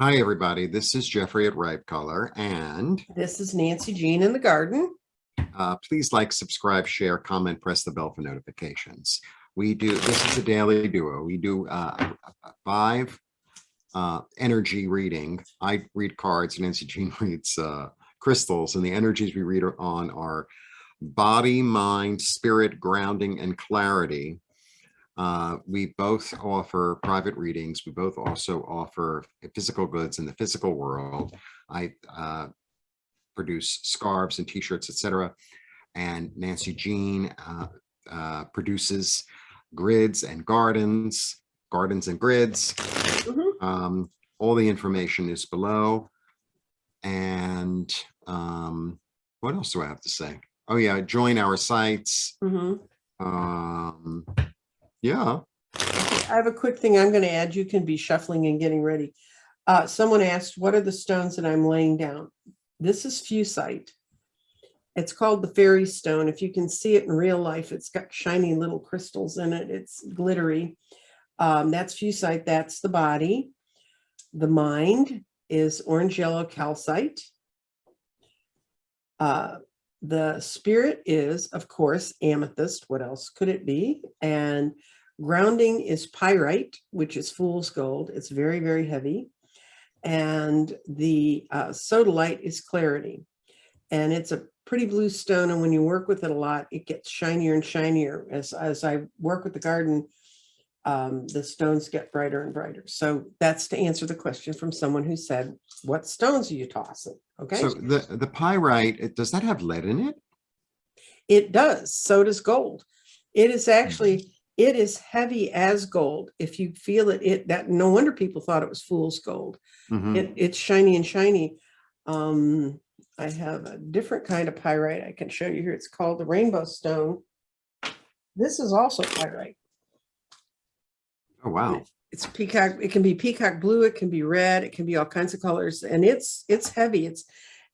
Hi, everybody. This is Jeffrey at Ripe Color, and This is Nancy Jean in the garden. please like, subscribe, share, comment, press the bell for notifications. This is a daily duo. We do five energy reading. I read cards, and Nancy Jean reads crystals, and the energies we read on are body, mind, spirit, grounding, and clarity. We both offer private readings. We both also offer physical goods in the physical world. I produce scarves and t-shirts, etc. And Nancy Jean produces grids and gardens and grids. Mhm. All the information is below. And what else do I have to say? Oh yeah, join our sites. Mhm. Yeah. I have a quick thing I'm going to add. You can be shuffling and getting ready. Someone asked, what are the stones that I'm laying down? This is fusite. It's called the fairy stone. If you can see it in real life, it's got shiny little crystals in it. It's glittery. That's fusite. That's the body. The mind is orange yellow calcite. The spirit is, of course, amethyst. What else could it be? And grounding is pyrite, which is fool's gold. It's very, very heavy. And the sodalite is clarity. And it's a pretty blue stone. And when you work with it a lot, it gets shinier and shinier. As I work with the garden, the stones get brighter and brighter. So that's to answer the question from someone who said, what stones are you tossing? Okay. So the pyrite, does that have lead in it? It does. So does gold. It is actually, it is heavy as gold. If you feel it, that no wonder people thought it was fool's gold. It's shiny and shiny. I have a different kind of pyrite I can show you here. It's called the rainbow stone. This is also pyrite. Oh, wow. It's peacock. It can be peacock blue. It can be red. It can be all kinds of colors. And it's heavy. It's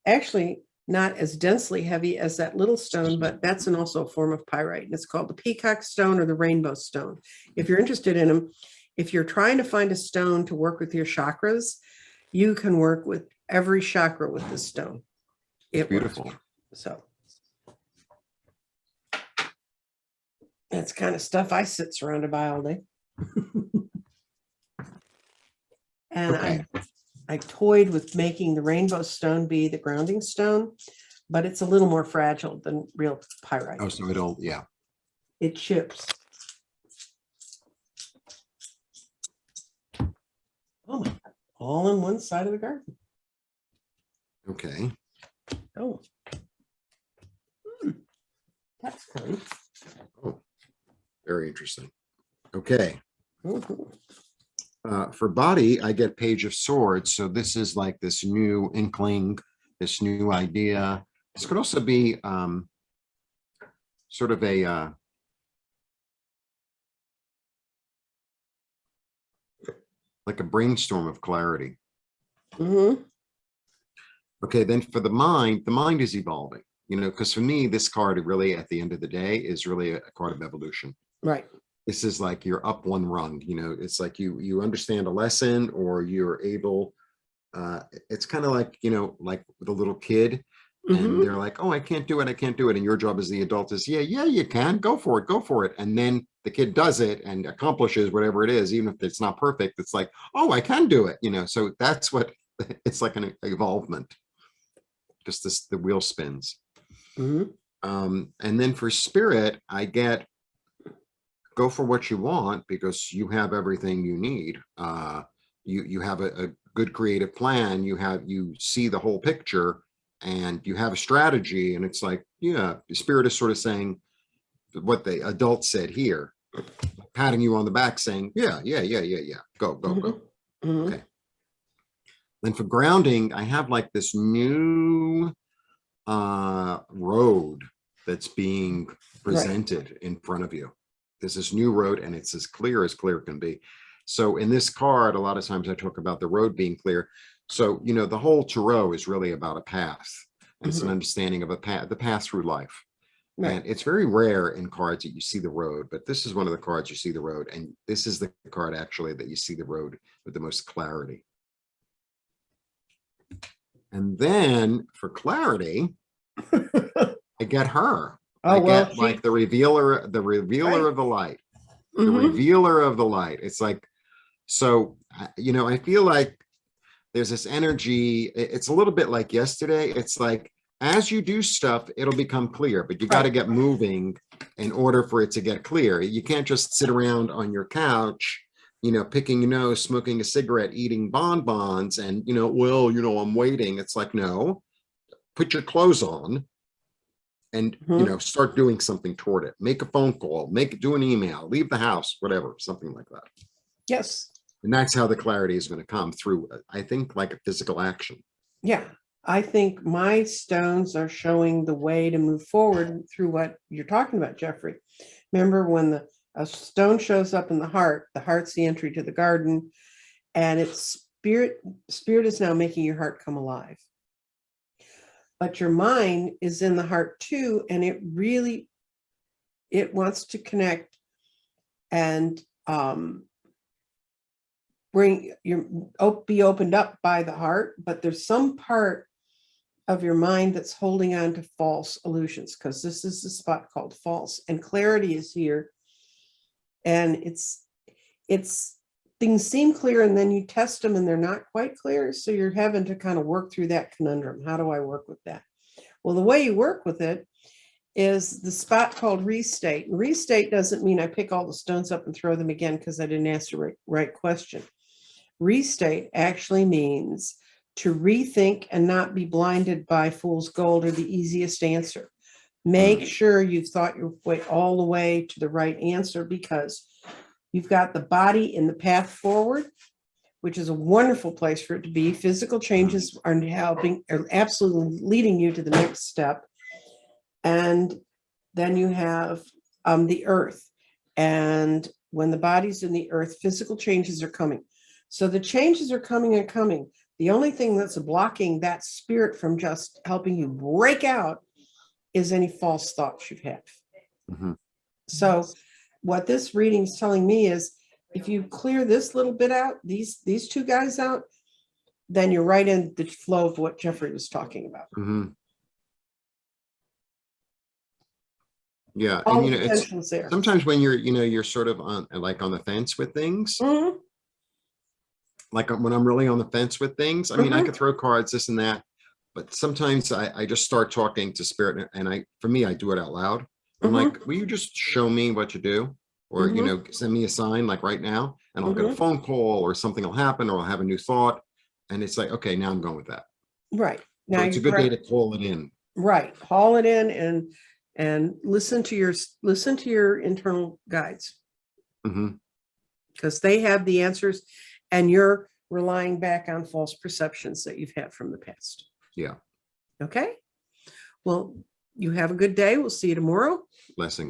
actually not as densely heavy as that little stone, but that's also a form of pyrite. And it's called the peacock stone or the rainbow stone. If you're interested in them, if you're trying to find a stone to work with your chakras, you can work with every chakra with this stone. It's beautiful. So that's kind of stuff I sit surrounded by all day. And Okay. I toyed with making the rainbow stone be the grounding stone, but it's a little more fragile than real pyrite. Oh, so it'll, yeah. It chips. Oh my God. All in one side of the garden. Okay. Oh. That's kind. Oh, very interesting. Okay. Mhm. For body, I get Page of Swords. So this is like this new inkling, this new idea. This could also be sort of a like a brainstorm of clarity. Mhm. Okay, then for the mind is evolving, because for me, this card really at the end of the day is really a card of evolution. Right. This is like you're up one rung, it's like you understand a lesson, or you're able, it's kind of like, like with a little kid, and Mhm. they're like, oh, I can't do it. And your job as the adult is, yeah, you can, go for it. And then the kid does it and accomplishes whatever it is, even if it's not perfect. It's like, oh, I can do it, so that's what it's like, an evolvement. Just the wheel spins. Mhm. And then for spirit, I get go for what you want, because you have everything you need. You have a good creative plan. You see the whole picture, and you have a strategy. And it's like, yeah, the spirit is sort of saying what the adult said here, patting you on the back, saying, yeah, go. Mhm. Mhm. Okay. Then for grounding, I have like this new road that's being presented in front of you. There's this new road, and it's as clear can be. So in this card, a lot of times I talk about the road being clear. So, the whole tarot is really about a path. And it's an understanding of the path through life. Right. And it's very rare in cards that you see the road, but this is one of the cards you see the road. And this is the card actually that you see the road with the most clarity. And then for clarity, I get her. Oh, I well, get like the revealer right. of the light, the Mhm. revealer of the light. It's like, so, you know, I feel like there's this energy. It's a little bit like yesterday. It's like, as you do stuff, it'll become clear, but you got to Right. get moving in order for it to get clear. You can't just sit around on your couch, you know, picking your nose, smoking a cigarette, eating bonbons, and, you know, well, you know, I'm waiting. It's like, no, put your clothes on and, you Mhm. know, start doing something toward it. Make a phone call, do an email, leave the house, whatever, something like that. Yes. And that's how the clarity is going to come through, I think, like a physical action. Yeah. I think my stones are showing the way to move forward through what you're talking about, Jeffrey. Remember when a stone shows up in the heart's the entry to the garden, and it's spirit is now making your heart come alive. But your mind is in the heart too, and it wants to connect and be opened up by the heart, but there's some part of your mind that's holding on to false illusions, because this is the spot called false, and clarity is here. And it's things seem clear, and then you test them and they're not quite clear, so you're having to kind of work through that conundrum. How do I work with that? Well, the way you work with it is the spot called restate. And restate doesn't mean I pick all the stones up and throw them again because I didn't ask the right question. Restate actually means to rethink and not be blinded by fool's gold or the easiest answer. Make sure you've thought your way all the way to the right answer, because you've got the body in the path forward, which is a wonderful place for it to be. Physical changes are absolutely leading you to the next step. And then you have the earth. And when the body's in the earth, physical changes are coming. So the changes are coming and coming. The only thing that's blocking that spirit from just helping you break out is any false thoughts you've had. Mm-hmm. So what this reading is telling me is, if you clear this little bit out, these two guys out, then you're right in the flow of what Jeffrey was talking about. Mm-hmm. Yeah, All and the you know, it's potential's there. sometimes when you're sort of on the fence with things. Mhm. Like when I'm really on the fence with things, I mean, I Mhm. could throw cards, this and that, but sometimes I just start talking to spirit, and for me, I do it out loud. I'm Mhm. like, will you just show me what to do? Or, you Mhm. know, send me a sign like right now, and I'll get a Mhm. phone call or something will happen, or I'll have a new thought. And it's like, okay, now I'm going with that. Right. So Now it's a you're good day correct. to call it in. Right. Haul it in and listen to your internal guides, Hmm. because they have the answers, and you're relying back on false perceptions that you've had from the past. Yeah. Okay. Well, you have a good day. We'll see you tomorrow. Blessings.